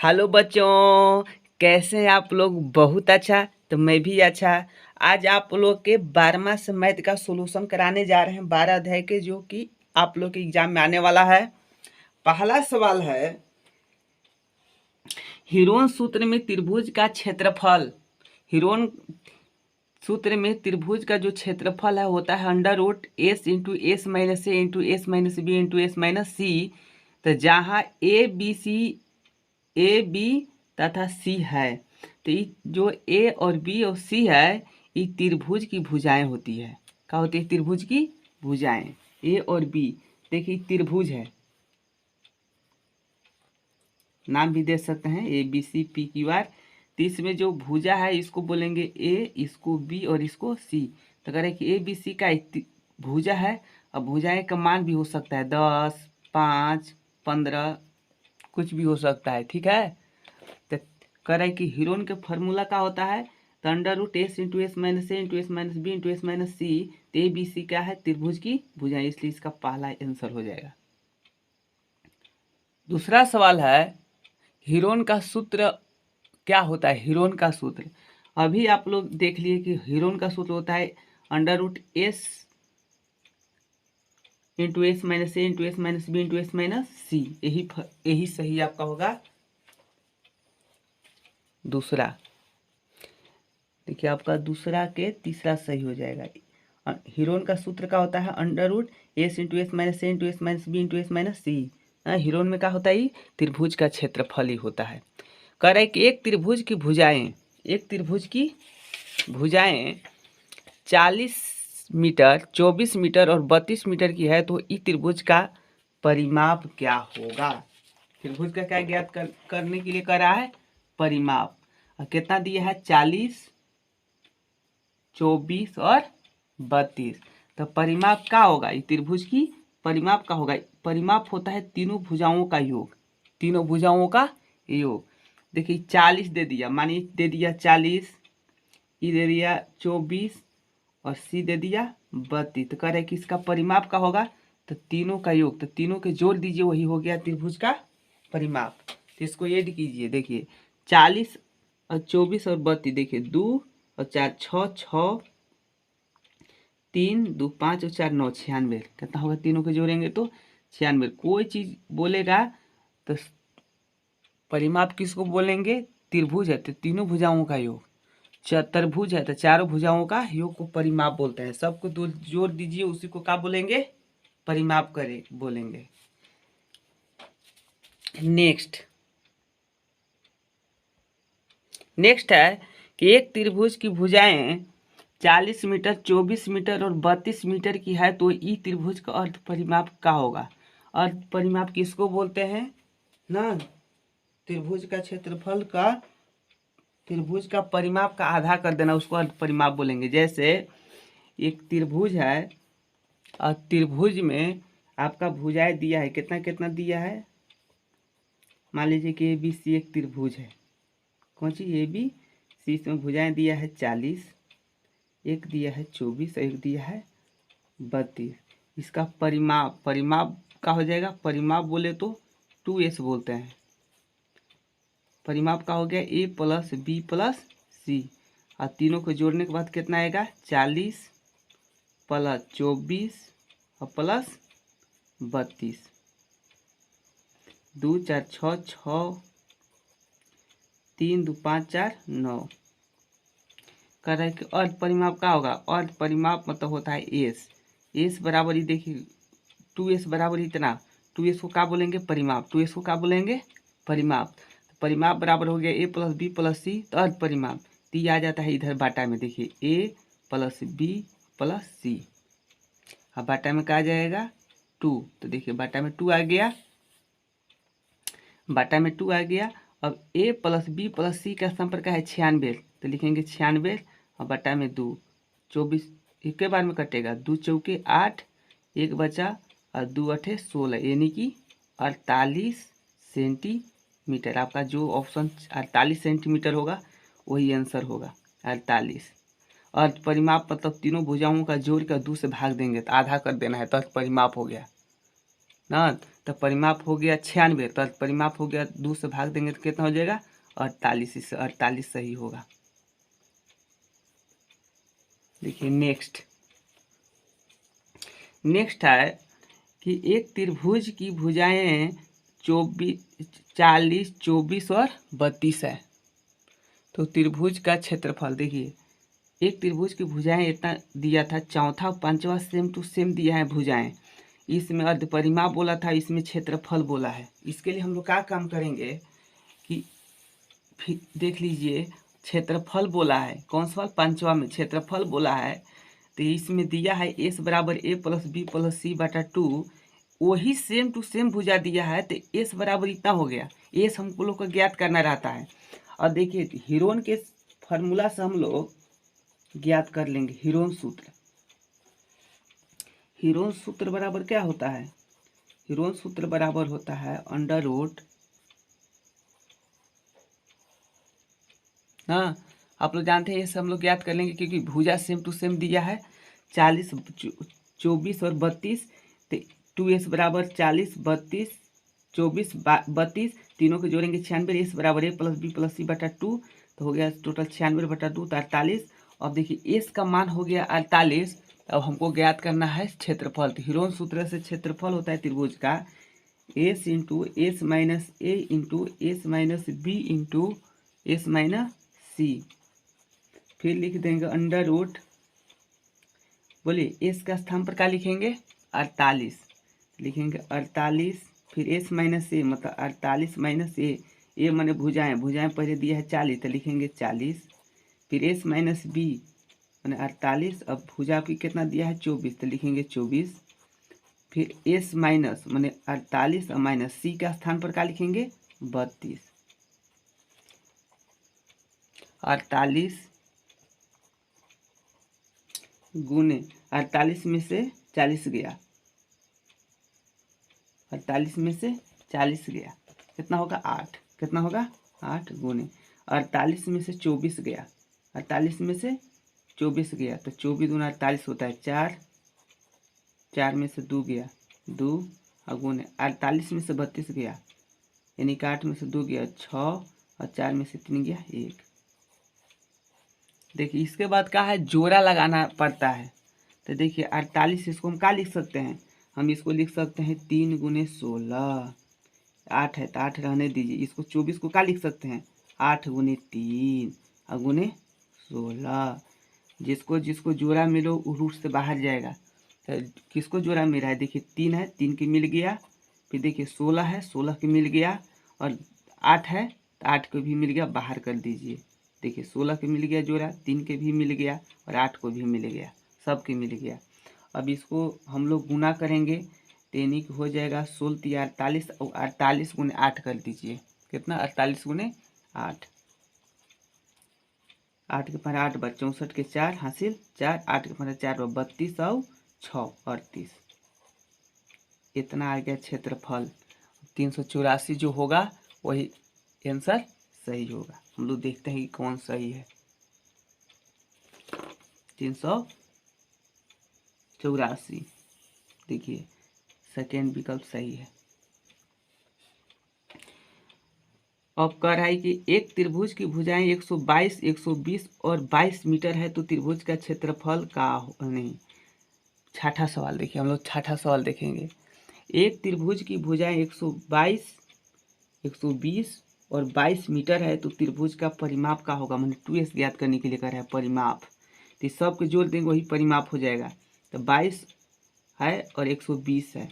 Hello बच्चों, कैसे हैं आप लोग? बहुत अच्छा। तो मैं भी अच्छा। आज आप लोग के 12वां से मैथ का सॉल्यूशन कराने जा रहे हैं, 12 अध्याय के, जो कि आप लोग के एग्जाम में आने वाला है। पहला सवाल है, हिरोन सूत्र में त्रिभुज का क्षेत्रफल। हिरोन सूत्र में त्रिभुज का जो क्षेत्रफल है होता है under root S into S minus A into S minus B into S minus C. तो जहाँ ए बी तथा सी है, तो ये जो ए और बी और सी है, ये त्रिभुज की भुजाएं होती है। क्या होती है? त्रिभुज की भुजाएं। ए और बी, देखिए त्रिभुज है, नाम भी दे सकते हैं A B C P Q R. तो इसमें जो भुजा है इसको बोलेंगे ए, इसको बी और इसको सी। तो कह रहे कि ए बी सी का एक भुजा है। अब भुजाएं का मान भी हो सकता है 10, 5, 15, कुछ भी हो सकता है। ठीक है। तो कह रहा है कि हीरोन के फॉर्मूला का होता है तो under root S into S minus A into S minus B into S minus C. तो ए बी सी क्या है? त्रिभुज की भुजाएं, इसलिए इसका पहला आंसर हो जाएगा। दूसरा सवाल है, हीरोन का सूत्र क्या होता है? हीरोन का सूत्र अभी आप लोग देख लिए कि हीरोन का सूत्र होता है under root S into S minus A into S minus B into S minus C. यही सही आपका होगा। दूसरा देखिए, आपका दूसरा के तीसरा सही हो जाएगा। हीरोन का सूत्र क्या होता है? Under root S into S minus A into S minus B into S minus C. Heron में क्या होता है? त्रिभुज का क्षेत्रफल ही होता है। कह रहे कि एक त्रिभुज की भुजाएं 40 मीटर, 24 मीटर और 32 मीटर की है, तो इस त्रिभुज का परिमाप क्या होगा? त्रिभुज का क्या ज्ञात करने के लिए कर रहा है? परिमाप। कितना दिया है? 40, 24 और 32। तो परिमाप क्या होगा? इस त्रिभुज की परिमाप क्या होगा? परिमाप होता है तीनों भुजाओं का योग। तीनों भुजाओं का योग। देखिए 40 दे दिया, मानिए दे दिया 40, ई दे दिया 24 और सी दे दिया 32। तो कह रहे कि इसका परिमाप का होगा तो तीनों का योग। तो तीनों के जोड़ दीजिए, वही हो गया त्रिभुज का परिमाप। तो इसको ऐड कीजिए। देखिए 40 और 24 और 32, देखिए 2 और 4 6, 6 3 2 5 और 4 9, 96। कितना होगा? तीनों के जोड़ेंगे तो 96। कोई चीज बोलेगा तो परिमाप किसको बोलेंगे? त्रिभुज है तो तीनों भुजाओं का योग। चतुर्भुज है तो चारों भुजाओं का योग को परिमाप बोलते हैं। सबको दो जोड़ दीजिए, उसी को क्या बोलेंगे? परिमाप करे बोलेंगे। नेक्स्ट है कि एक त्रिभुज की भुजाएं 40 मीटर, 24 मीटर और 32 मीटर की है, तो ई त्रिभुज का अर्ध परिमाप क्या होगा? अर्ध परिमाप किसको बोलते हैं ना? त्रिभुज का क्षेत्रफल का, त्रिभुज का परिमाप का आधा कर देना, उसको अर्ध परिमाप बोलेंगे। जैसे एक त्रिभुज है और त्रिभुज में आपका भुजाएं दिया है, कितना कितना दिया है? मान लीजिए कि ए बी सी एक त्रिभुज है। कौन सी? ए बी सी। इसमें भुजाएं दिया है 40, एक दिया है 24, एक दिया है 32। इसका परिमाप का हो जाएगा। परिमाप बोले तो 2s बोलते हैं। परिमाप का हो गया ए प्लस बी प्लस सी। और तीनों को जोड़ने के बाद कितना आएगा? 40 प्लस 24 और प्लस 32। 2 4 6, 6 3 2 5 4 9। कर रहे कि अर्ध परिमाप क्या होगा? अर्ध परिमाप मतलब होता है एस बराबर ही, देखिए 2s बराबर इतना। 2s को क्या बोलेंगे? परिमाप। 2s को क्या बोलेंगे? परिमाप। तो परिमाप बराबर हो गया ए प्लस बी प्लस सी, तो अर्ध परिमाप। तो ये आ जाता है इधर बाटा में, देखिए ए प्लस बी प्लस सी। अब बाटा में क्या आ जाएगा? 2। तो देखिए बाटा में 2 आ गया, बाटा में 2 आ गया। अब ए प्लस बी प्लस सी का संपर्क है 96, तो लिखेंगे 96 और बटा में 2। 24 एक के बार में कटेगा, 2 चौके 8, एक बचा और 2 अठे 16, यानी कि 48 सेंटीमीटर। आपका जो ऑप्शन 48 सेंटीमीटर होगा वही आंसर होगा, 48। अर्ध परिमाप मतलब तीनों भुजाओं का जोड़ कर 2 से भाग देंगे तो आधा कर देना है, तो अर्ध परिमाप हो गया। ना, तो परिमाप हो गया 96, तो परिमाप हो गया 2 से भाग देंगे तो कितना हो जाएगा 48, इससे 48 सही होगा। देखिए नेक्स्ट है कि एक त्रिभुज की भुजाएं 40, 24 और 32 है। तो त्रिभुज का क्षेत्रफल देखिए, एक त्रिभुज की भुजाएं इतना दिया था, चौथा पांचवा सेम टू सेम दिया है भुजाएं। इसमें अर्ध परिमाप बोला था, इसमें क्षेत्रफल बोला है। इसके लिए हम लोग क्या काम करेंगे कि फिर देख लीजिए, क्षेत्रफल बोला है, कौन सा पांचवा में क्षेत्रफल बोला है, तो इसमें दिया है एस बराबर A plus B plus C बटा 2, वही सेम टू सेम भुजा दिया है, तो एस बराबर इतना हो गया। एस हमको लोग को ज्ञात करना रहता है। और देखिए हीरोन के फार्मूला से हम लोग ज्ञात कर लेंगे हीरोन सूत्र। हीरोन सूत्र बराबर क्या होता है? हीरोन सूत्र बराबर होता है अंडर रूट, हाँ आप लोग जानते हैं, ये सब हम लोग ज्ञात कर लेंगे क्योंकि भुजा सेम टू सेम दिया है 40, 24 और 32। तो 2s बराबर 40, 32, 24, 32, तीनों के जोड़ेंगे 96, एस बराबर A plus B plus C बटा 2, तो हो गया टोटल 96 बटा 2 तो 48। अब देखिए एस का मान हो गया 48। अब हमको ज्ञात करना है क्षेत्रफल। तो हीरोन सूत्र से क्षेत्रफल होता है त्रिभुज का S into S minus A into S minus B into S minus C. फिर लिख देंगे अंडर रूट, बोलिए एस का स्थान पर क्या लिखेंगे 48, लिखेंगे 48, फिर एस माइनस ए मतलब 48 माइनस ए माने भुजाएं पहले दिया है 40 तो लिखेंगे 40, फिर एस माइनस बी मैंने 48, अब भुजा की कितना दिया है 24 तो लिखेंगे 24, फिर एस माइनस मैंने 48 और माइनस सी का स्थान पर क्या लिखेंगे 32, 48 गुने 48 में से 40 गया, 48 में से 40 गया कितना होगा 8, कितना होगा 8 गुने 48 में से 24 गया, 48 में से 24 गया तो 24 दूना 48 होता है 4, 4 में से 2 गया 2 और गुने 48 में से 32 गया, यानी कि 8 में से 2 गया 6 और 4 में से 3 गया 1। देखिए इसके बाद क्या है जोड़ा लगाना पड़ता है। तो देखिए 48 इसको हम क्या लिख सकते हैं, हम इसको लिख सकते हैं 3 गुने 16, 8 है तो 8 रहने दीजिए। इसको 24 को क्या लिख सकते हैं 8 गुने 3 और गुने 16। जिसको जिसको जोड़ा मिलो वो रूट से बाहर जाएगा। तो किसको जोड़ा मिला है, देखिए 3 है 3 के मिल गया, फिर देखिए 16 है 16 के मिल गया, और 8 है तो 8 को भी मिल गया, बाहर कर दीजिए। देखिए 16 के मिल गया जोड़ा, 3 के भी मिल गया और 8 को भी मिल गया, सब के मिल गया। अब इसको हम लोग गुना करेंगे तो यानी कि हो जाएगा 16 48 और 48 गुने 8 कर दीजिए, कितना 48 गुने 8, 8 के पर 8 × 64 के 4 हासिल 4, 8 के पर 4 32 और 6 38, इतना आ गया क्षेत्रफल। 384 जो होगा वही आंसर सही होगा। हम लोग देखते हैं कि कौन सही है। 384 देखिए सेकेंड विकल्प सही है। अब कह रहा है कि एक त्रिभुज की भुजाएं 122, 120 और 22 मीटर है तो त्रिभुज का क्षेत्रफल का नहीं। छठा सवाल देखिए, हम लोग छठा सवाल देखेंगे। एक त्रिभुज की भुजाएं 122, 120 और 22 मीटर है तो त्रिभुज का परिमाप का होगा, मैंने 2s ज्ञात करने के लिए कह रहा है परिमाप। तो सब के जोड़ देंगे वही परिमाप हो जाएगा। तो 22 है और 120 है,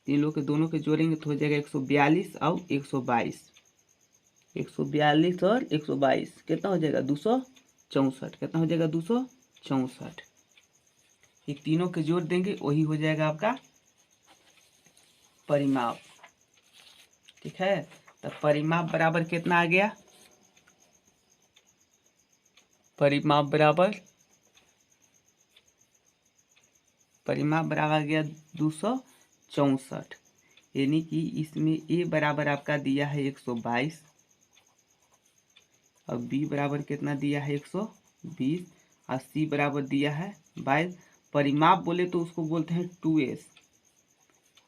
इन लोग के दोनों के जोड़ेंगे तो हो जाएगा 142 और 122, 142 और 122 कितना हो जाएगा 264, कितना हो जाएगा 264। ये तीनों के जोड़ देंगे वही हो जाएगा आपका परिमाप। ठीक है, तो परिमाप बराबर कितना आ गया, परिमाप बराबर आ गया 264, यानी कि इसमें ए बराबर आपका दिया है 122 और बी बराबर कितना दिया है 120 और सी बराबर दिया है 22। परिमाप बोले तो उसको बोलते हैं 2s,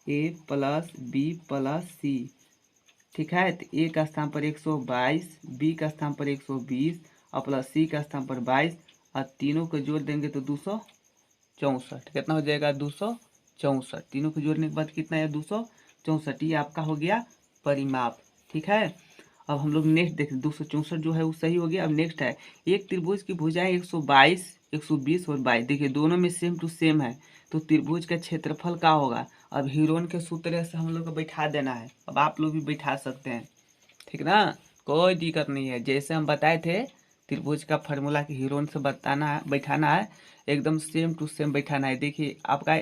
ए प्लस बी प्लस सी, ठीक है। तो ए का स्थान पर 122, बी का स्थान पर 120 और प्लस सी का स्थान पर 22 और तीनों को जोड़ देंगे तो 264। कितना हो जाएगा? 264। तीनों को जोड़ने के बाद कितना है? 264। ये आपका हो गया परिमाप, ठीक है। अब हम लोग नेक्स्ट देखें, 264 जो है वो सही हो गया। अब नेक्स्ट है, एक त्रिभुज की भुजाएं 122, 120 और 22। देखिए दोनों में सेम टू सेम है, तो त्रिभुज का क्षेत्रफल क्या होगा? अब हीरोन के सूत्र से हम लोग को बैठा देना है। अब आप लोग भी बैठा सकते हैं, ठीक ना, कोई दिक्कत नहीं है। जैसे हम बताए थे त्रिभुज का फार्मूला की हीरोन से बताना है, बैठाना है, एकदम सेम टू सेम बैठाना है। देखिए आपका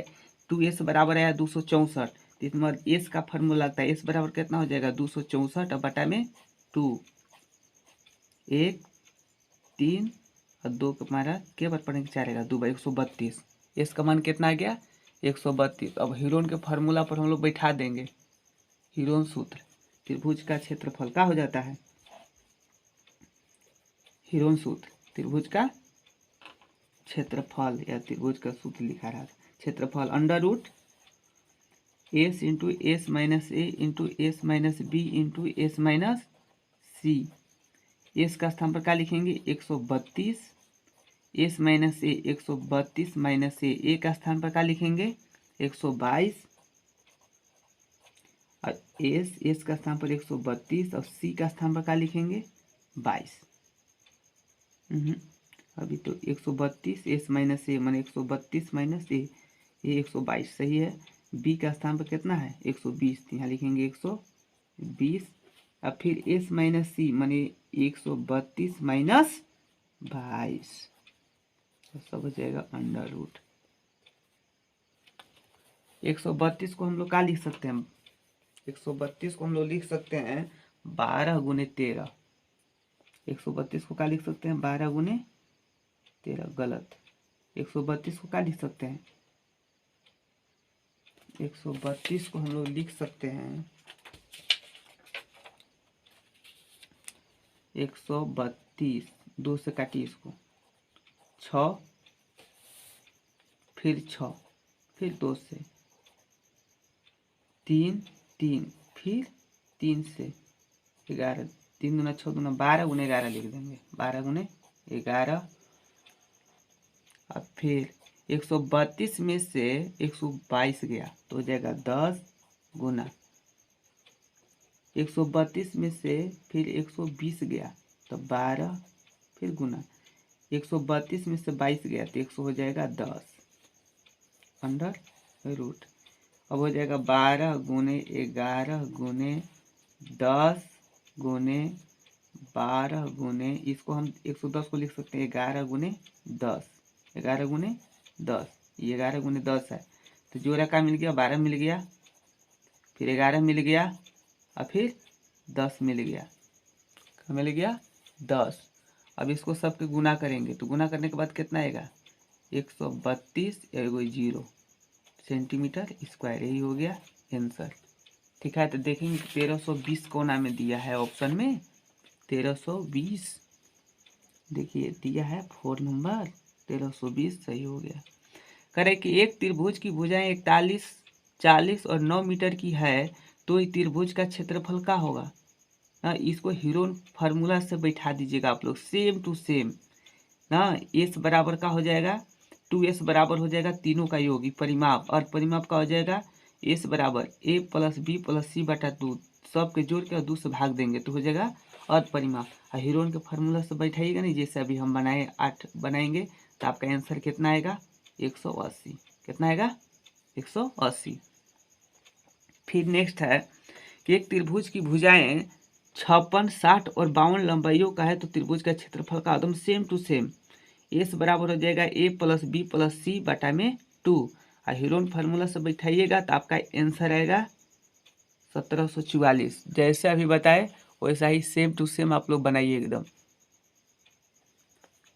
2s बराबर है 264, तो इसमें एस का फार्मूला लगता है। एस बराबर कितना हो जाएगा? 264 और बटा में 2, 1 3 और 2 का मारा के बार पढ़ेंगे 4 रहेगा, 2 बाई 132। एस का मान कितना आ गया? 132। अब हीरोन के फार्मूला पर हम लोग बैठा देंगे। हीरोन सूत्र, त्रिभुज का क्षेत्रफल क्या हो जाता है? हीरोन सूत्र, त्रिभुज का क्षेत्रफल या त्रिभुज का सूत्र लिखा रहा था। क्षेत्रफल under root S into S minus A into S minus B into S minus C. S का स्थान पर क्या लिखेंगे? 132, S minus A 132 minus A का स्थान पर क्या लिखेंगे? 122 और एस का स्थान पर 132 और सी का स्थान पर क्या लिखेंगे? 22। अभी तो 132 एस माइनस ए माने 132 माइनस ए, ये 122 सही है। बी का स्थान पर कितना है? 120, यहाँ लिखेंगे 120 और फिर एस माइनस सी माने 132 माइनस 22, तो सब हो जाएगा अंडर रूट। 132 को हम लोग क्या लिख सकते हैं? 132 को हम लोग लिख सकते हैं 12 गुने 13। 132 को क्या लिख सकते हैं? 12 गुने 13, गलत। 132 को क्या लिख सकते हैं? 132 को हम लोग लिख सकते हैं 132, 2 से काटिए इसको, 6 फिर 6 फिर 2 से 3 3 फिर 3 से 11, 3 दूना 6 दूना 12 गुने 11 लिख देंगे, 12 गुने 11। अब फिर 132 में से 122 गया तो हो जाएगा 10 गुना, 132 में से फिर 120 गया तो 12 फिर गुना, 132 में से 22 गया तो 100 हो जाएगा 10 अंडर रूट। अब हो जाएगा 12 गुने 11 गुने 10 गुने 12 गुने, इसको हम 110 को लिख सकते हैं 11 गुने 10, 11 गुने 10, ये 11 गुने 10 है। तो जोड़ा का मिल गया? 12 मिल गया, फिर 11 मिल गया और फिर 10 मिल गया। क्या मिल गया? 10। अब इसको सबके गुना करेंगे तो गुना करने के बाद कितना आएगा? 132 एगो 0 सेंटीमीटर स्क्वायर, यही हो गया आंसर, ठीक है। तो देखेंगे 1320 कोना में दिया है ऑप्शन में 1320, देखिए दिया है 4 नंबर 1320 सही हो गया। करे कि एक त्रिभुज की भुजाएं 41, 40 और 9 मीटर की है तो इस त्रिभुज का क्षेत्रफल क्या होगा? इसको हीरोन फार्मूला से बैठा दीजिएगा आप लोग, सेम टू सेम ना। एस बराबर का हो जाएगा 2s बराबर हो जाएगा तीनों का योगी परिमाप, और परिमाप का हो जाएगा एस बराबर A plus B plus C बटा 2, सबके जोड़ के 2 से भाग देंगे तो हो जाएगा अर्ध परिमाप। और हीरोन के फार्मूला से बैठाइएगा नहीं, जैसे अभी हम बनाए 8 बनाएंगे तो आपका आंसर कितना आएगा? 180। कितना आएगा? 180। फिर नेक्स्ट है कि एक त्रिभुज की भुजाएं 56, 60 और 52 लंबाइयों का है तो त्रिभुज का क्षेत्रफल का एकदम सेम टू सेम एस बराबर हो जाएगा ए प्लस बी प्लस सी बटा में 2, और हीरोन फार्मूला से बैठाइएगा तो आपका आंसर आएगा 1744। जैसे अभी बताए वैसा ही सेम टू सेम आप लोग बनाइए एकदम।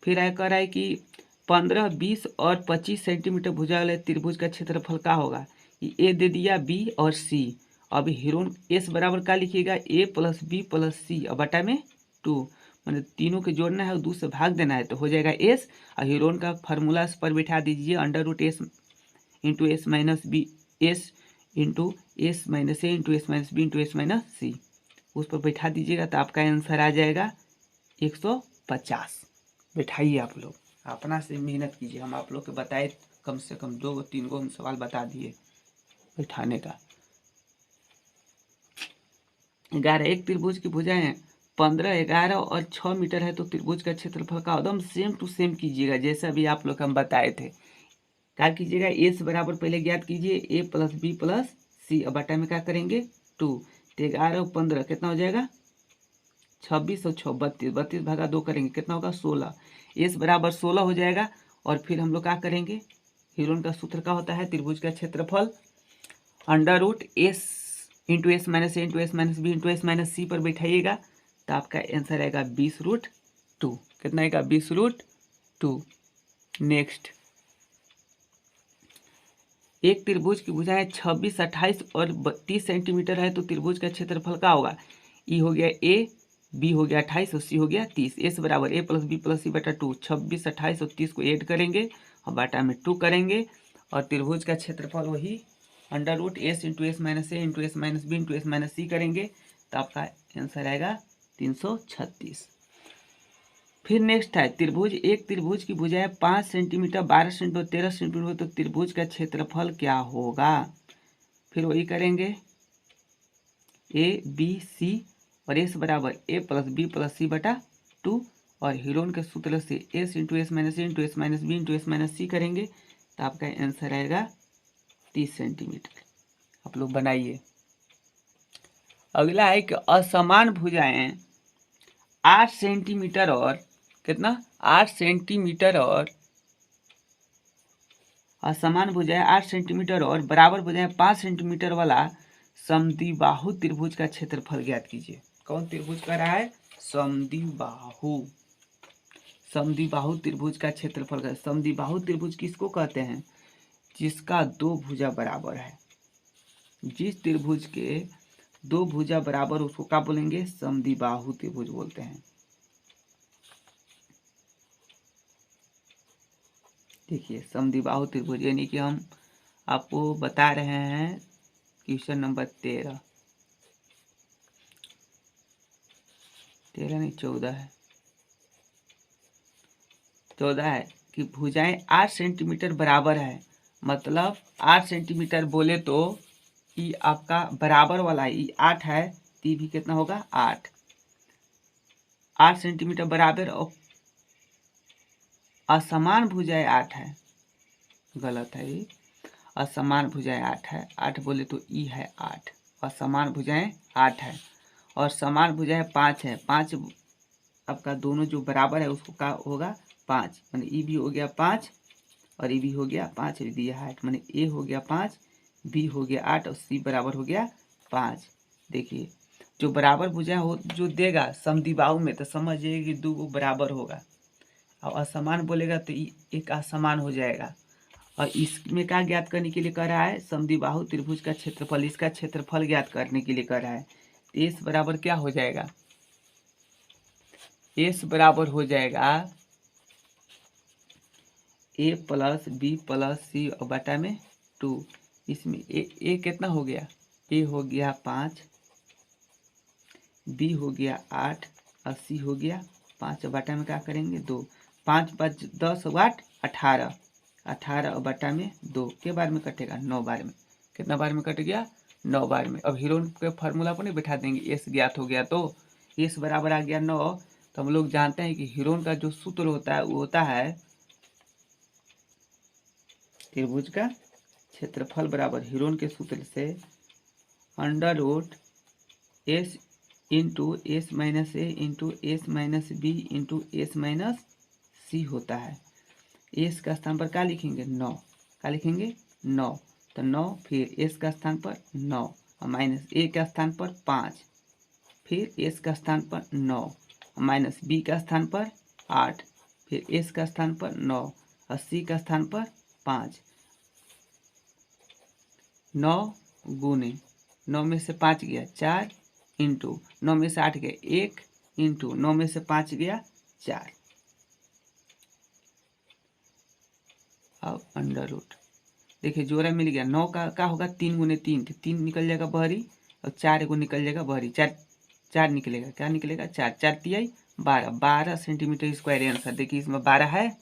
फिर आया कह रहा है कि 15, 20 और 25 सेंटीमीटर भुजा वाले त्रिभुज का क्षेत्रफल क्या होगा? ए दे दिया बी और सी। अब हीरोन एस बराबर क्या लिखिएगा? ए प्लस बी प्लस सी और बटा में 2, मतलब तीनों के जोड़ना है और 2 से भाग देना है तो हो जाएगा एस। और हीरोन का फार्मूला पर बैठा दीजिए under root S into S minus B, S into S minus A into S minus B into S minus C, उस पर बैठा दीजिएगा तो आपका आंसर आ जाएगा 150। बैठाइए आप लोग, अपना से मेहनत कीजिए, हम आप लोग के बताए कम से कम 2-3 हम सवाल बता दिए बैठाने का। 11 एक त्रिभुज की भुजाएं 15, 11 और 6 मीटर है तो त्रिभुज का क्षेत्रफल का एकदम सेम टू सेम कीजिएगा जैसा भी आप लोग हम बताए थे। क्या कीजिएगा, ए से बराबर पहले ज्ञात कीजिए ए प्लस बी प्लस सी, अब बटा में क्या करेंगे 2, तो 11 और 15 कितना हो जाएगा 26 और 6 32, 32 भागा 2 करेंगे कितना होगा 16, एस बराबर 16 हो जाएगा। और फिर हम लोग क्या करेंगे, हीरोन का सूत्र क्या होता है, त्रिभुज का क्षेत्रफल under root S into S minus A into S minus B into S minus C पर बैठाइएगा तो आपका आंसर आएगा 20√2। कितना आएगा 20√2। नेक्स्ट, एक त्रिभुज की भुजाएं 26, 28 और 30 सेंटीमीटर है तो त्रिभुज का क्षेत्रफल क्या होगा, ई हो गया ए, बी हो गया 28 और सी हो गया 30। एस बराबर A plus B plus C बटा 2, 26, 28 और 30 को ऐड करेंगे और बटा में 2 करेंगे और त्रिभुज का क्षेत्रफल वही under root S into S minus A into S minus B into S minus C करेंगे तो आपका आंसर आएगा 336। फिर नेक्स्ट है त्रिभुज, एक त्रिभुज की भुजाएं 5 सेंटीमीटर, 12 सेंटीमीटर, 13 सेंटीमीटर तो त्रिभुज का क्षेत्रफल क्या होगा। फिर वही करेंगे ए बी सी और एस बराबर A plus B plus C बटा 2 और हीरोन के सूत्र से S into S minus A into S minus B into S minus C करेंगे तो आपका आंसर आएगा 30 सेंटीमीटर। आप लोग बनाइए। अगला है कि असमान भुजाएं 8 सेंटीमीटर और कितना 8 सेंटीमीटर और असमान भुजाएं 8 सेंटीमीटर और बराबर भुजाएं 5 सेंटीमीटर वाला समद्विबाहु त्रिभुज का क्षेत्रफल ज्ञात कीजिए। कौन त्रिभुज का रहा है, समद्विबाहु। समद्विबाहु त्रिभुज का क्षेत्रफल का, समद्विबाहु त्रिभुज किसको कहते हैं, जिसका 2 भुजा बराबर है। जिस त्रिभुज के 2 भुजा बराबर उसको क्या बोलेंगे, समद्विबाहु त्रिभुज बोलते हैं। देखिए समद्विबाहु त्रिभुज यानी कि हम आपको बता रहे हैं क्वेश्चन नंबर 13 नहीं 14 है, 14 है कि भुजाएं 8 सेंटीमीटर बराबर है। मतलब 8 सेंटीमीटर बोले तो ई आपका बराबर वाला है, ई 8 है तो भी कितना होगा 8 सेंटीमीटर बराबर और असमान भुजाएं 8 है, गलत है ये, असमान भुजाएं 8 है। 8 बोले तो ई है 8, असमान भुजाएं 8 है और समान भुजाएं 5 है। 5 आपका दोनों जो बराबर है उसको क्या होगा 5, माने ई भी हो गया 5 और ई भी हो गया 5 और दिया 8, माने ए हो गया 5, बी हो गया 8 और सी बराबर हो गया 5। देखिए जो बराबर भुजाएं हो जो देगा समद्विबाहु में तो समझिए कि 2 बराबर होगा और असमान बोलेगा तो एक असमान हो जाएगा। और इसमें क्या ज्ञात करने के लिए कर रहा है, समद्विबाहु त्रिभुज का क्षेत्रफल, इसका क्षेत्रफल ज्ञात करने के लिए कर रहा है। एस बराबर क्या हो जाएगा, एस बराबर हो जाएगा ए प्लस बी प्लस सी और बटा में 2। इसमें ए कितना हो गया, ए हो गया 5, बी हो गया 8 और सी हो गया 5 और बटा में क्या करेंगे 2। 5 5 10 8 18, 18 और बटा में 2 के बार में कटेगा 9 बार में, कितना बार में कट गया 9 बार में। अब हीरोन के फार्मूला पर नहीं बैठा देंगे, एस ज्ञात हो गया तो एस बराबर आ गया 9। तो हम लोग जानते हैं कि हीरोन का जो सूत्र होता है वो होता है त्रिभुज का क्षेत्रफल बराबर हीरोन के सूत्र से under root S into S minus A into S minus B into S minus C होता है। एस का स्थान पर क्या लिखेंगे 9, क्या लिखेंगे 9, तो 9 फिर एस का स्थान पर 9 और माइनस ए का स्थान पर 5, फिर एस का स्थान पर 9 माइनस बी का स्थान पर 8, फिर एस का स्थान पर 9 और सी का स्थान पर 5। 9 गुने 9 में से 5 गया 4 इंटू 9 में से 8 गया 1 इंटू 9 में से 5 गया 4 अब अंडर रूट देखिए जोड़ा मिल गया। 9 का क्या होगा 3 गुने 3, तो 3 निकल जाएगा बहरी और 4 को निकल जाएगा बहरी। 4 4 निकलेगा, क्या निकलेगा 4 4 तिहाई 12, 12 सेंटीमीटर स्क्वायर आंसर। देखिए इसमें 12 है,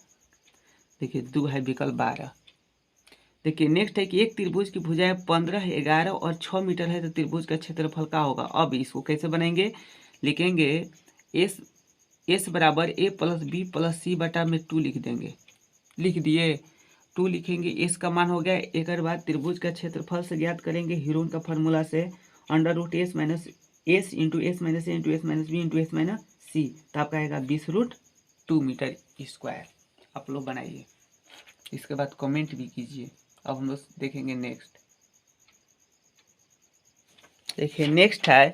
देखिए 2 है विकल्प 12। देखिए नेक्स्ट है कि एक त्रिभुज की भुजाएं 15, 11 और 6 मीटर है तो त्रिभुज का क्षेत्रफल क्या होगा। अब इसको कैसे बनाएंगे, लिखेंगे एस बराबर A plus B plus C बटा में 2 लिख देंगे। लिख दिए 2 लिखेंगे, एस का मान हो गया। एक बाद त्रिभुज का क्षेत्रफल से ज्ञात करेंगे हीरोन का फॉर्मूला से, under root S minus S into S minus A into S minus B into S minus C, तो आपका आएगा 20√2 मीटर स्क्वायर। आप लोग बनाइए, इसके बाद कमेंट भी कीजिए। अब हम लोग देखेंगे नेक्स्ट। देखिए नेक्स्ट है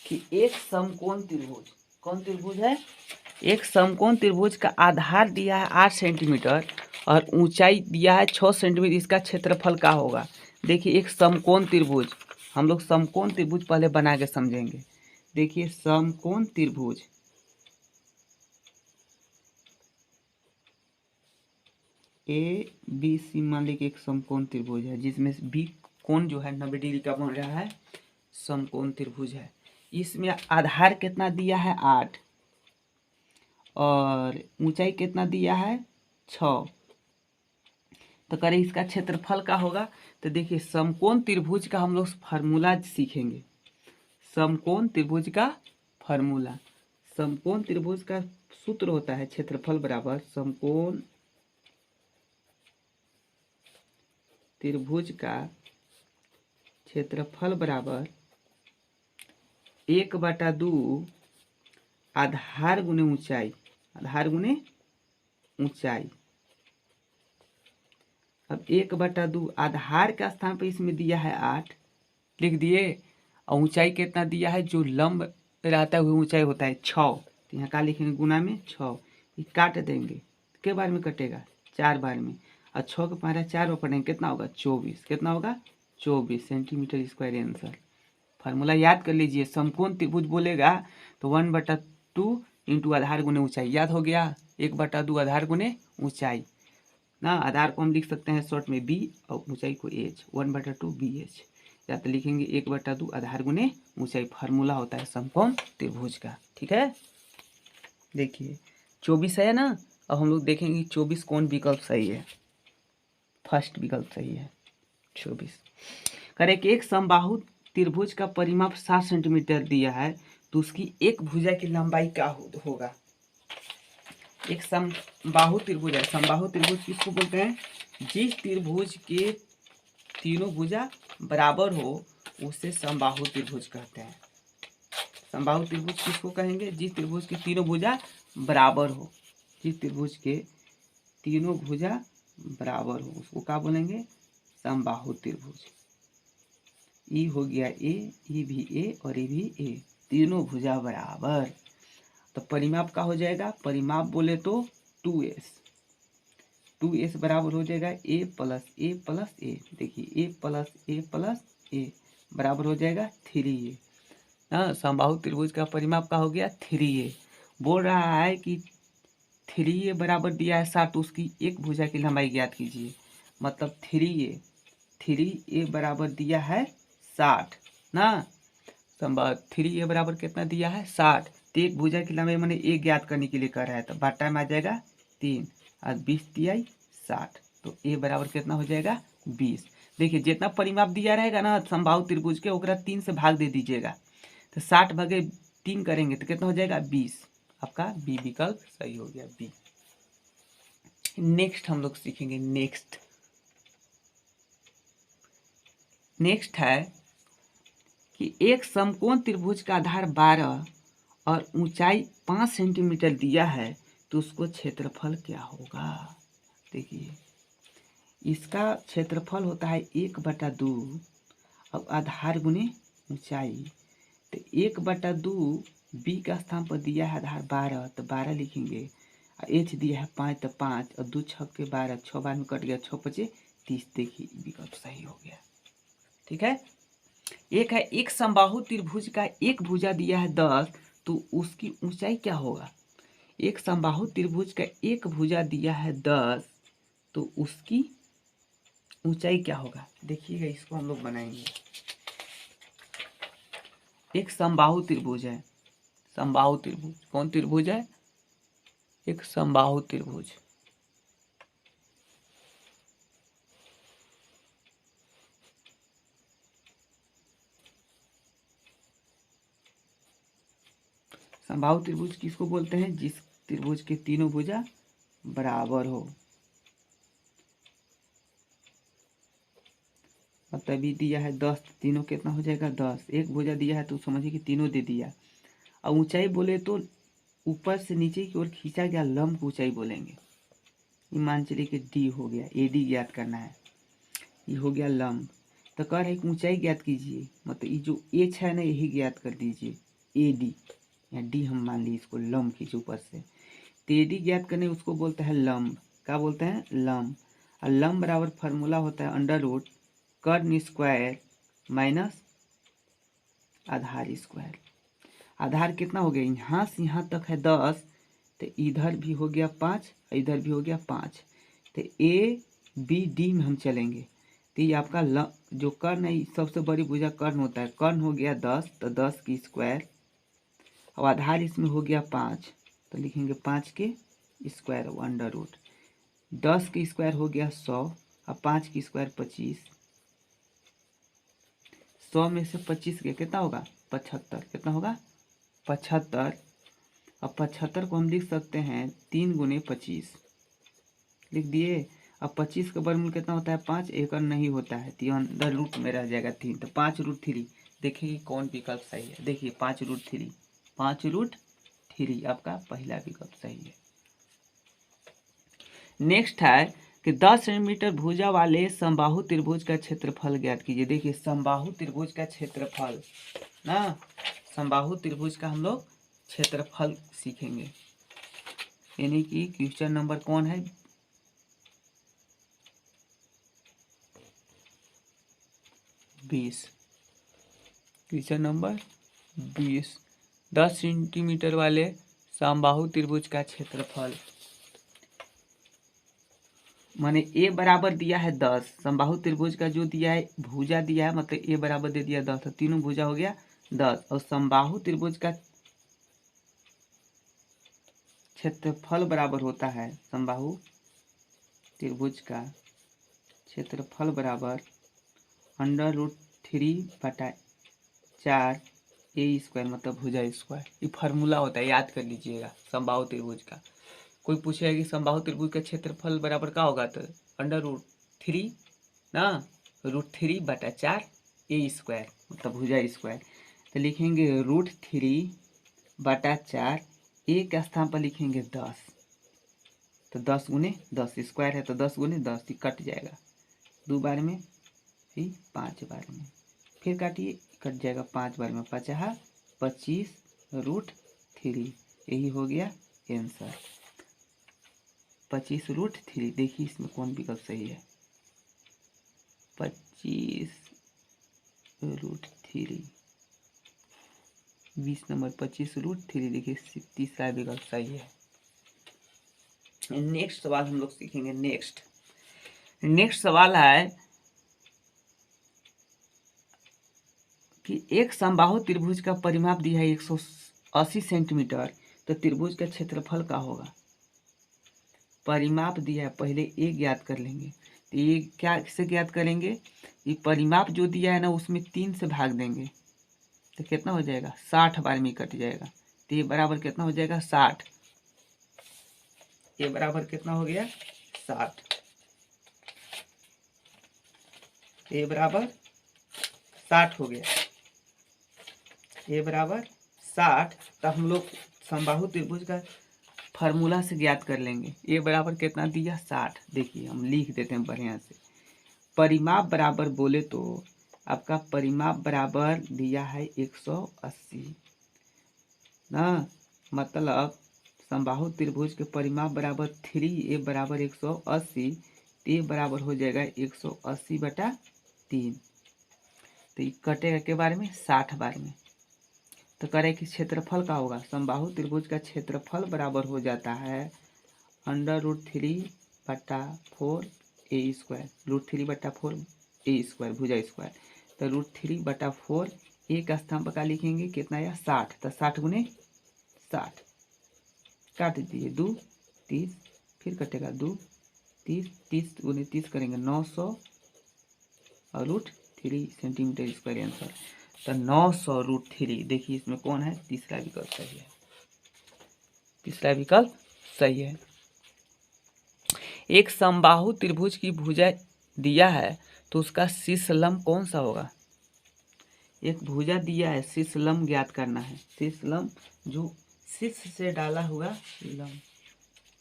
कि एक समकोण त्रिभुज, कौन त्रिभुज है, एक समकोण त्रिभुज का आधार दिया है 8 सेंटीमीटर और ऊंचाई दिया है 6 सेंटीमीटर, इसका क्षेत्रफल क्या होगा। देखिए एक समकोण त्रिभुज, हम लोग समकोण त्रिभुज पहले बना के समझेंगे। देखिए समकोण त्रिभुज, ए बी सी मान लीजिए एक समकोण त्रिभुज है जिसमें बी कोण जो है 90 डिग्री का बन रहा है, समकोण त्रिभुज है। इसमें आधार कितना दिया है 8 और ऊंचाई कितना दिया है 6, तो करें इसका क्षेत्रफल का होगा। तो देखिए समकोण त्रिभुज का हम लोग फार्मूला सीखेंगे। समकोण त्रिभुज का फार्मूला, समकोण त्रिभुज का सूत्र होता है क्षेत्रफल बराबर समकोण त्रिभुज का क्षेत्रफल बराबर 1/2 आधार गुने ऊंचाई, आधार गुने ऊंचाई। अब 1/2 आधार का स्थान पर इसमें दिया है 8 लिख दिए, और ऊंचाई कितना दिया है, जो लंब रहता है वो ऊंचाई होता है 6, तो यहाँ क्या लिखेंगे गुना में 6, ये काट देंगे, कितने बार में कटेगा 4 बार में, और 6 के पारा 4 बार पढ़ेंगे कितना होगा 24, कितना होगा 24 सेंटीमीटर स्क्वायर आंसर। फार्मूला याद कर लीजिए, समकोण त्रिभुज बोलेगा तो 1/2 इंटू आधार गुने ऊंचाई, याद हो गया 1/2 आधार गुने ऊंचाई ना। आधार को हम लिख सकते हैं शॉर्ट में बी और ऊंचाई को एच, 1/2 BH, या तो लिखेंगे 1/2 आधार गुने ऊंचाई। फार्मूला होता है समकोण त्रिभुज का, ठीक है। देखिए 24 है ना, अब हम लोग देखेंगे 24 कौन विकल्प सही है। फर्स्ट विकल्प सही है 24। करें कि एक समबाहु त्रिभुज का परिमाप 7 सेंटीमीटर दिया है तो उसकी एक भुजा की लंबाई क्या होगा। एक समबाहु त्रिभुज है, समबाहु त्रिभुज किसको बोलते हैं, जिस त्रिभुज के तीनों भुजा बराबर हो उसे समबाहु त्रिभुज कहते हैं। समबाहु त्रिभुज किसको कहेंगे, जिस त्रिभुज के तीनों भुजा बराबर हो, जिस त्रिभुज के तीनों भुजा बराबर हो उसको क्या बोलेंगे, समबाहु त्रिभुज। ई हो गया ए, ई भी ए और ये भी ए, तीनों भुजा बराबर, तो परिमाप का हो जाएगा, परिमाप बोले तो 2s बराबर हो जाएगा a प्लस ए प्लस ए। देखिए a प्लस ए बराबर हो जाएगा 3a। हाँ समबाहु त्रिभुज का परिमाप का हो गया 3a। बोल रहा है कि 3a बराबर दिया है 7, तो उसकी एक भुजा की लंबाई ज्ञात कीजिए। मतलब 3a बराबर दिया है 60 ना, समबाहु 3a बराबर कितना दिया है 60, तो एक भुजा की लंबाई मैंने एक ज्ञात करने के लिए कर रहा है, तो बाटा में आ जाएगा 3 और 20 तिहाई 60, तो ए बराबर कितना हो जाएगा 20। देखिए जितना परिमाप दिया रहेगा ना समबाहु त्रिभुज के ओकरा 3 से भाग दे दीजिएगा, तो 60 भागे 3 करेंगे तो कितना हो जाएगा 20। आपका बी विकल्प सही हो गया बी। नेक्स्ट हम लोग सीखेंगे, नेक्स्ट है कि एक समकोण त्रिभुज का आधार 12 और ऊंचाई 5 सेंटीमीटर दिया है तो उसको क्षेत्रफल क्या होगा। देखिए इसका क्षेत्रफल होता है 1/2 अब आधार गुने ऊंचाई, तो 1/2 बी का स्थान पर दिया है आधार 12 तो 12 लिखेंगे, और एच दिया है 5 तो 5 और 2 6 के 12, 6 बार में कट गया 6 5 30। देखिए विकल्प सही हो गया, ठीक है। एक है एक समबाहु त्रिभुज का एक भुजा दिया है 10 तो उसकी ऊंचाई क्या होगा। एक समबाहु त्रिभुज का एक भुजा दिया है 10 तो उसकी ऊंचाई क्या होगा देखिएगा, इसको हम लोग बनाएंगे। एक समबाहु त्रिभुज है, समबाहु त्रिभुज। कौन त्रिभुज है? एक समबाहु त्रिभुज। समबाहु त्रिभुज किसको बोलते हैं? जिस त्रिभुज के तीनों भुजा बराबर हो। मतलब ये दिया है 10, तीनों कितना हो जाएगा 10। एक भुजा दिया है तो समझिए कि तीनों दे दिया। और ऊंचाई बोले तो ऊपर से नीचे की ओर खींचा गया लंब को ऊंचाई बोलेंगे। ये मान चलिए कि डी हो गया, एडी ज्ञात करना है। ये हो गया लंब। तो कह रहे कि ऊंचाई ज्ञात कीजिए, मतलब ये जो एच है ना यही ज्ञात कर दीजिए, एडी या डी हम मान ली इसको, लंब खींचे ऊपर से। तो एडी ज्ञात करने उसको बोलते हैं लंब। क्या बोलते हैं? लंब। और लंब बराबर फार्मूला होता है अंडर रूट कर्ण स्क्वायर माइनस आधार स्क्वायर। आधार कितना हो गया? यहाँ से यहाँ तक है 10, तो इधर भी हो गया 5, इधर भी हो गया 5। तो ए बी डी में हम चलेंगे। तो ये आपका जो कर्ण है सबसे बड़ी भुजा कर्ण होता है। कर्ण हो गया 10, तो 10 की स्क्वायर। और आधार इसमें हो गया 5, तो लिखेंगे 5 के स्क्वायर अंडर रूट। 10 की स्क्वायर हो गया 100, और 5 की स्क्वायर 25। 100 में से 25 के कितना होगा? 75। कितना होगा? 75। अब 75 को हम लिख सकते हैं 3 गुने 25 लिख दिए। अब 25 का वर्गमूल कितना होता है? 5। एक और नहीं होता है तो अंदर रूट में रह जाएगा 3, तो 5√3। देखिए कि कौन विकल्प सही है। देखिए 5√3, 5√3 आपका पहला विकल्प सही है। नेक्स्ट है कि 10 सेंटीमीटर भुजा वाले समबाहु त्रिभुज का क्षेत्रफल ज्ञात कीजिए। देखिए समबाहु त्रिभुज का क्षेत्रफल ना, समबाहु त्रिभुज का हम लोग क्षेत्रफल सीखेंगे। यानी कि क्वेश्चन नंबर कौन है? 20। Question number 20। 10 सेंटीमीटर वाले समबाहु त्रिभुज का क्षेत्रफल, माने ए बराबर दिया है 10। समबाहु त्रिभुज का जो दिया है भुजा दिया है, मतलब ए बराबर दे दिया 10, तो तीनों भुजा हो गया 10। और समबाहु त्रिभुज का क्षेत्रफल बराबर होता है, समबाहु त्रिभुज का क्षेत्रफल बराबर √3/4 ए स्क्वायर, मतलब भुजा स्क्वायर। ये फार्मूला होता है, याद कर लीजिएगा समबाहु त्रिभुज का। कोई पूछेगा कि समबाहु त्रिभुज का क्षेत्रफल बराबर क्या होगा, तो √3 ना, √3/4 ए स्क्वायर, मतलब भुजा स्क्वायर। तो लिखेंगे √3/4, ए के स्थान पर लिखेंगे 10, तो 10 गुने 10 स्क्वायर है, तो 10 गुने 10 ही कट जाएगा। 2 बार में, फिर 5 बार में, फिर काटिए, कट जाएगा 5 बार में। 5 25√3, यही हो गया आंसर 25√3। देखिए इसमें कौन विकल्प सही है? 25√3, 20 नंबर 25√3। देखिए तीसरा विकल्प सही है। नेक्स्ट सवाल हम लोग सीखेंगे। नेक्स्ट सवाल है कि एक समबाहु त्रिभुज का परिमाप दिया है 180 सेंटीमीटर, तो त्रिभुज का क्षेत्रफल का होगा? परिमाप दिया है, पहले ए ज्ञात कर लेंगे। तो ये क्या से ज्ञात करेंगे? ये परिमाप जो दिया है ना उसमें 3 से भाग देंगे, तो कितना हो जाएगा? 60 बार में कट जाएगा। तो ये बराबर कितना हो जाएगा? 60। ये बराबर कितना हो गया? 60। ये बराबर 60 हो गया। ये बराबर 60। तो हम लोग समबाहु त्रिभुज का फार्मूला से ज्ञात कर लेंगे। ये बराबर कितना दिया? 60। देखिए हम लिख देते हैं बढ़िया से। परिमाप बराबर बोले तो आपका परिमाप बराबर दिया है 180 ना, मतलब समबाहु त्रिभुज के परिमाप बराबर 3a बराबर 180, तो ये बराबर हो जाएगा 180/3। तो ये कटेगा के बारे में? 60 बार में। तो करें कि क्षेत्रफल का होगा? समबाहु त्रिभुज का क्षेत्रफल बराबर हो जाता है √3/4 ए स्क्वायर, √3/4 ए स्क्वायर भुजा स्क्वायर। तो √3/4 एक स्थान पर का लिखेंगे कितना आया 60, तो 60 गुने 60 काट दीजिए 2 30, फिर कटेगा 2 30, 30 गुने 30 करेंगे 900 और √3 सेंटीमीटर स्क्वायर आंसर। तो 900 √3। देखिए इसमें कौन है, तीसरा विकल्प सही है, तीसरा विकल्प सही है। एक समबाहु त्रिभुज की भुजा दिया है तो उसका शीर्ष लंब कौन सा होगा। एक भुजा दिया है, शीर्ष लंब ज्ञात करना है। शीर्ष लंब जो शीर्ष से डाला हुआ लंब,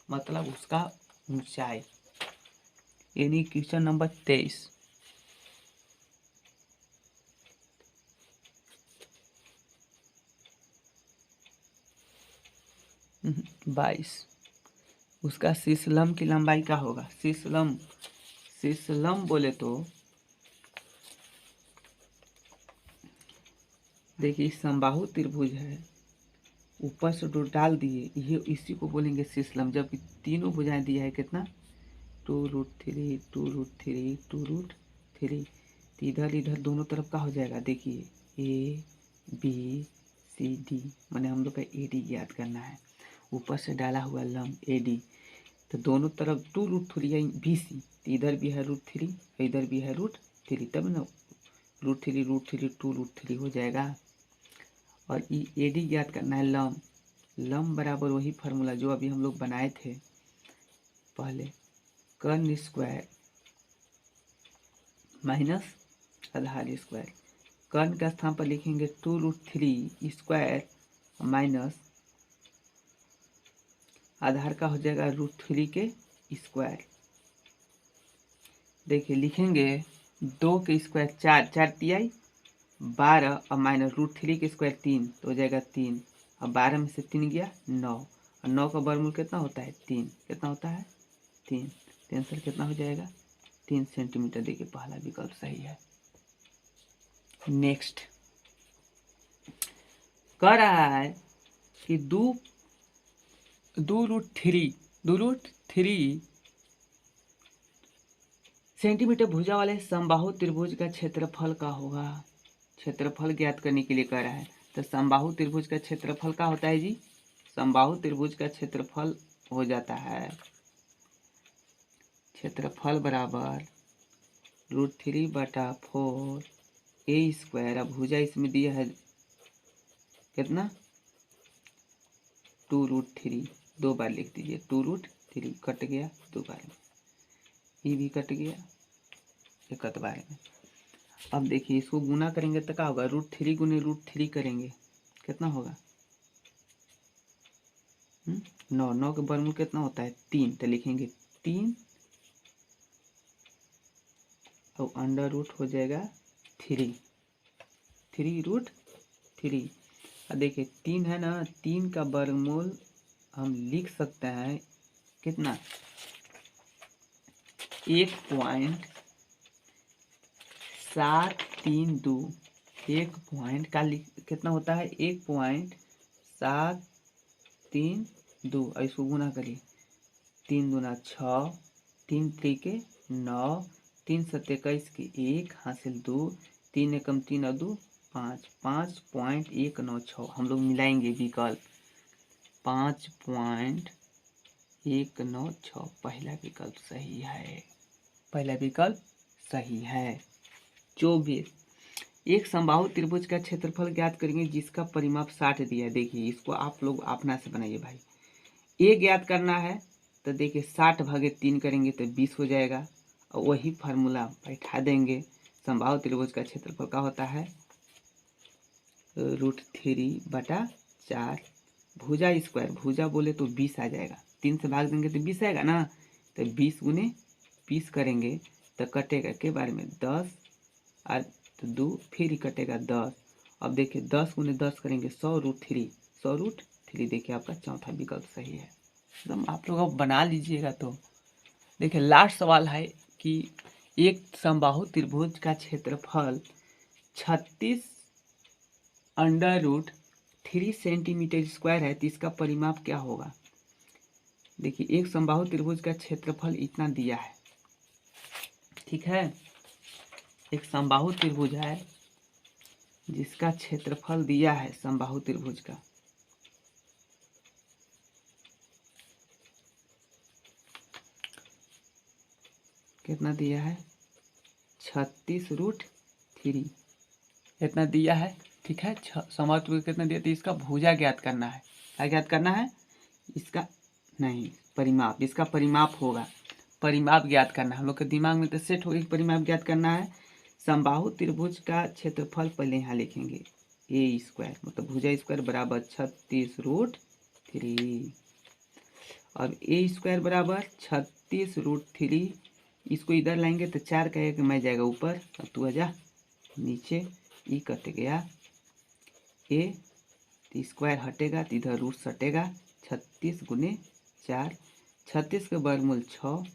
मतलब उसका ऊंचाई, यानी क्वेश्चन नंबर 23। 22 उसका शीर्ष लंब की लंबाई क्या होगा। शीर्ष लंब बोले तो देखिए समबाहु त्रिभुज है, ऊपर से दो डाल दिए, ये इसी को बोलेंगे शीर्ष लंब। जबकि तीनों भुजाएं दिया है कितना 2√3 2√3 2√3, इधर इधर दोनों तरफ का हो जाएगा। देखिए ए बी सी डी, मैंने हम लोग का ए डी याद करना है। ऊपर से डाला हुआ लंब ए डी, तो दोनों तरफ 2√3 बी सी, इधर भी है √3 इधर भी है √3, तब ना √3 2√3 हो जाएगा। और ए डी याद करना है लंब बराबर वही फार्मूला जो अभी हम लोग बनाए थे पहले, कर्न स्क्वायर माइनस आधार स्क्वायर। कर्न का स्थान पर लिखेंगे 2√3 स्क्वायर माइनस आधार का हो जाएगा √3 के स्क्वायर। देखिए लिखेंगे 2 के स्क्वायर 4, 4 तिहाई 12 और माइनस √3 के स्क्वायर 3, तो हो जाएगा 3, और 12 में से 3 गया 9, और 9 का वर्गमूल कितना होता है 3, कितना होता है 3, आंसर कितना हो जाएगा 3 सेंटीमीटर। देखिए पहला विकल्प सही है। नेक्स्ट कह रहा है कि 2√3 सेंटीमीटर भुजा वाले समबाहु त्रिभुज का क्षेत्रफल का होगा। क्षेत्रफल ज्ञात करने के लिए कह रहा है। तो समबाहु त्रिभुज का क्षेत्रफल का होता है जी, समबाहु त्रिभुज का क्षेत्रफल हो जाता है क्षेत्रफल बराबर √3/4 ए स्क्वायर। अब भुजा इसमें दिया है कितना 2√3, 2 बार लिख दीजिए 2√3, कट गया 2 बार में, ये भी कट गया एक बार में। अब देखिए इसको गुना करेंगे तो क्या होगा, √3 गुने √3 करेंगे कितना होगा 9, 9 के वर्गमूल कितना होता है 3, तो लिखेंगे 3 और अंडर रूट हो जाएगा 3 √3। और देखिए 3 है ना, 3 का वर्गमूल हम लिख सकते हैं कितना 1.732, 1 पॉइंट का कितना होता है 1.732, और इसको गुना करिए 3 दूना 6, 3 त्रिके 9, 3 सत्ते 21 की 1 हासिल 2, 3 एकम 3 और 2 5, 5.196। हम लोग मिलाएंगे विकल्प 5.196, पहला विकल्प सही है, पहला विकल्प सही है। 24 एक समबाहु त्रिभुज का क्षेत्रफल ज्ञात करेंगे जिसका परिमाप 60 दिया है। देखिए इसको आप लोग अपना से बनाइए भाई। ए ज्ञात करना है तो देखिए 60/3 करेंगे तो 20 हो जाएगा, और वही फार्मूला बैठा देंगे। समबाहु त्रिभुज का क्षेत्रफल का होता है √3/4 भुजा स्क्वायर, भुजा बोले तो 20 आ जाएगा, 3 से भाग देंगे तो 20 आएगा ना, तो 20 गुने 20 करेंगे तो कटेगा के बारे में 10 और 2, फिर ही कटेगा 10। अब देखिए 10 गुने 10 करेंगे 100√3, 100√3। देखिए आपका चौथा विकल्प सही है, एकदम आप लोग अब बना लीजिएगा। तो देखिए लास्ट सवाल है कि एक समबाहु त्रिभुज का क्षेत्रफल 36√3 सेंटीमीटर स्क्वायर है, तो इसका परिमाप क्या होगा। देखिए एक समबाहु त्रिभुज का क्षेत्रफल इतना दिया है, ठीक है। एक समबाहु त्रिभुज है जिसका क्षेत्रफल दिया है समबाहु त्रिभुज का, कितना दिया है 36√3 इतना दिया है। ठीक है, समबाहु त्रिभुज कितना दिया, तो इसका भुजा ज्ञात करना है। क्या ज्ञात करना है, इसका नहीं परिमाप, इसका परिमाप होगा, परिमाप ज्ञात करना है। हम लोग के दिमाग में तो सेट होगा कि परिमाप ज्ञात करना है। समबाहु त्रिभुज का क्षेत्रफल पहले यहाँ लिखेंगे ए स्क्वायर, मतलब भुजा स्क्वायर बराबर 36√3। अब ए स्क्वायर बराबर 36√3, इसको इधर लाएंगे तो 4 का 1 में जाएगा ऊपर, अब 2 जा नीचे, ई कट गया ए, तो स्क्वायर हटेगा तो इधर रूट सटेगा, 36 गुने 4, 36 के वर्गमूल 6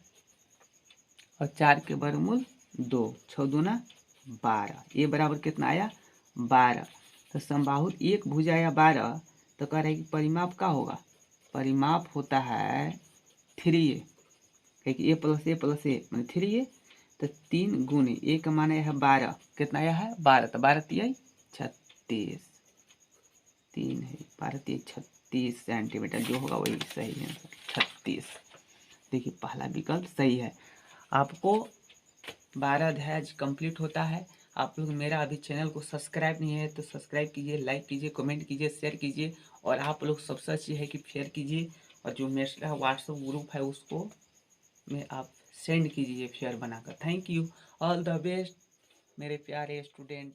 और 4 के वर्गमूल 2, 6 दूना 12, ये बराबर कितना आया 12। तो समबाहु एक भुजा आया 12, तो कह रहे हैं कि परिमाप का होगा, परिमाप होता है 3a, क्योंकि ए प्लस ए मैंने 3a, तो 3 गुने ए का मान आया है 12, कितना आया है 12, तो 12 3 36, 3 है 12 36 सेंटीमीटर, जो होगा वही सही है 36। देखिए पहला विकल्प सही है। आपको 12 अध्याय कंप्लीट होता है। आप लोग मेरा अभी चैनल को सब्सक्राइब नहीं है तो सब्सक्राइब कीजिए, लाइक कीजिए, कमेंट कीजिए, शेयर कीजिए, और आप लोग सबसे अच्छी है कि शेयर कीजिए, और जो मेरा व्हाट्सएप ग्रुप है उसको में आप सेंड कीजिए शेयर बनाकर। Thank you, all the best मेरे प्यारे स्टूडेंट।